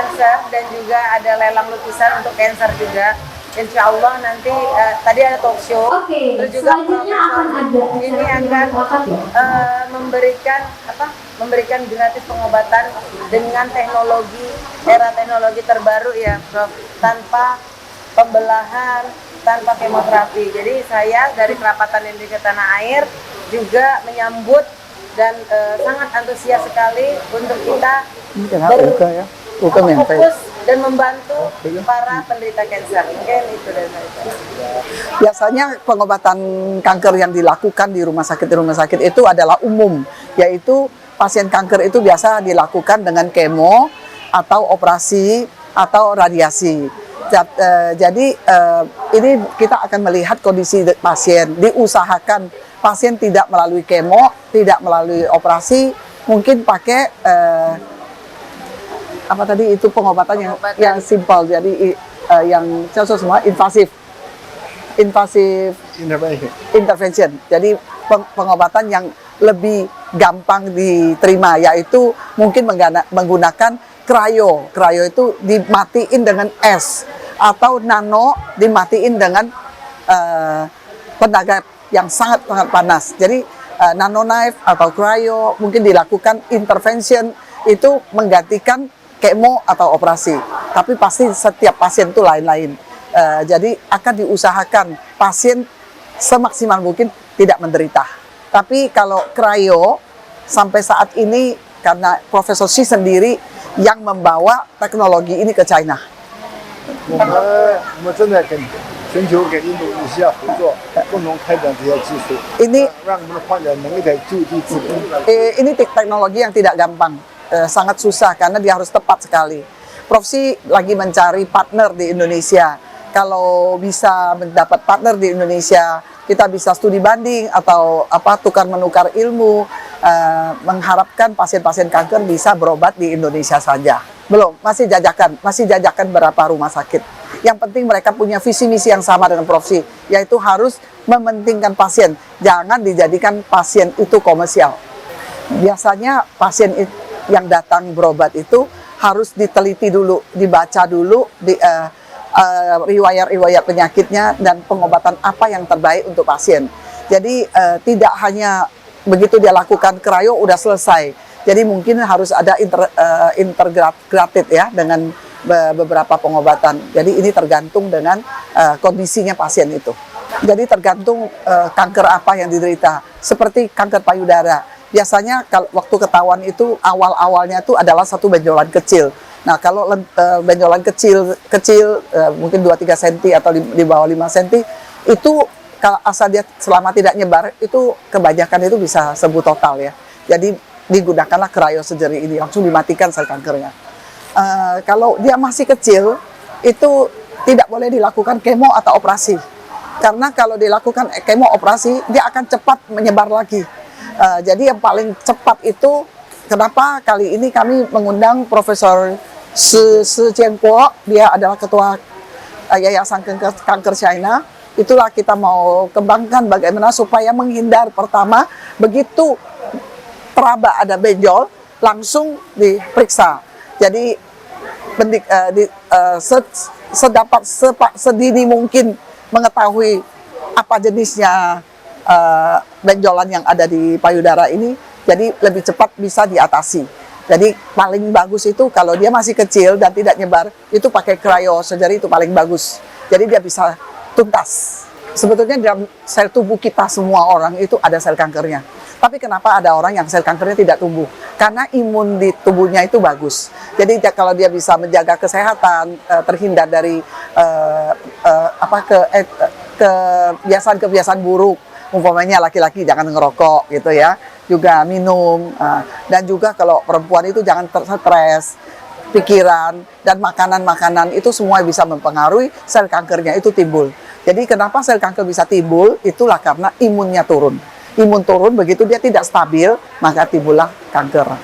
cancer dan juga ada lelang lukisan untuk cancer juga. Insya Allah nanti tadi ada talk show, terus juga profesor ini akan memberikan gratis pengobatan dengan era teknologi terbaru ya, Prof. Tanpa pembelahan, tanpa kemoterapi. Jadi saya dari Kerapatan Indonesia Tanah Air juga menyambut dan sangat antusias sekali untuk kita fokus dan membantu para penderita kanker. Mungkin itu dari saya. Biasanya pengobatan kanker yang dilakukan di rumah sakit itu adalah umum, yaitu pasien kanker itu biasa dilakukan dengan kemo atau operasi atau radiasi. Jadi ini kita akan melihat kondisi pasien, diusahakan pasien tidak melalui kemo, tidak melalui operasi, mungkin pakai pengobatan yang simpel, jadi yang semua invasive intervention. Jadi pengobatan yang lebih gampang diterima, yaitu mungkin menggunakan cryo. Cryo itu dimatiin dengan es, atau nano dimatiin dengan tenaga yang sangat panas. Jadi nano knife atau cryo mungkin dilakukan intervention itu menggantikan kemo atau operasi, tapi pasti setiap pasien itu lain-lain. Jadi akan diusahakan pasien semaksimal mungkin tidak menderita. Tapi kalau cryo sampai saat ini karena Profesor Shi sendiri yang membawa teknologi ini ke China. Ini teknologi yang tidak gampang. Sangat susah karena dia harus tepat sekali. Prof Shi lagi mencari partner di Indonesia. Kalau bisa mendapat partner di Indonesia, kita bisa studi banding atau tukar menukar ilmu, mengharapkan pasien-pasien kanker bisa berobat di Indonesia saja. Belum, masih jajakan berapa rumah sakit. Yang penting mereka punya visi misi yang sama dengan Prof Shi, yaitu harus mementingkan pasien, jangan dijadikan pasien itu komersial. Biasanya pasien yang datang berobat itu harus diteliti dulu, dibaca dulu riwayat penyakitnya dan pengobatan apa yang terbaik untuk pasien. Jadi tidak hanya begitu dia lakukan cryo udah selesai. Jadi mungkin harus ada integrated ya dengan beberapa pengobatan. Jadi ini tergantung dengan kondisinya pasien itu. Jadi tergantung kanker apa yang diderita. Seperti kanker payudara. Biasanya kalau waktu ketahuan itu awal-awalnya itu adalah satu benjolan kecil. Nah kalau benjolan kecil mungkin 2-3 cm atau di bawah 5 cm itu kalau asal dia selama tidak nyebar itu kebanyakan itu bisa sembuh total ya. Jadi digunakanlah cryosurgery ini, langsung dimatikan sel kankernya. Kalau dia masih kecil itu tidak boleh dilakukan kemo atau operasi. Karena kalau dilakukan kemo operasi dia akan cepat menyebar lagi. Jadi yang paling cepat itu, kenapa kali ini kami mengundang Profesor Shi Jianguo, dia adalah ketua Yayasan Kanker China. Itulah kita mau kembangkan bagaimana supaya menghindar. Pertama, begitu teraba ada benjol, langsung diperiksa. Jadi sedini mungkin mengetahui apa jenisnya benjolan yang ada di payudara ini, jadi lebih cepat bisa diatasi. Jadi paling bagus itu kalau dia masih kecil dan tidak nyebar, itu pakai cryosurgery itu paling bagus. Jadi dia bisa tuntas. Sebetulnya dalam sel tubuh kita semua orang itu ada sel kankernya. Tapi kenapa ada orang yang sel kankernya tidak tumbuh? Karena imun di tubuhnya itu bagus. Jadi kalau dia bisa menjaga kesehatan, terhindar dari kebiasaan-kebiasaan buruk. Umpamanya laki-laki jangan ngerokok gitu ya, juga minum, dan juga kalau perempuan itu jangan stres, pikiran dan makanan-makanan itu semua bisa mempengaruhi sel kankernya itu timbul. Jadi kenapa sel kanker bisa timbul? Itulah karena imunnya turun. Imun turun, begitu dia tidak stabil, maka timbullah kanker.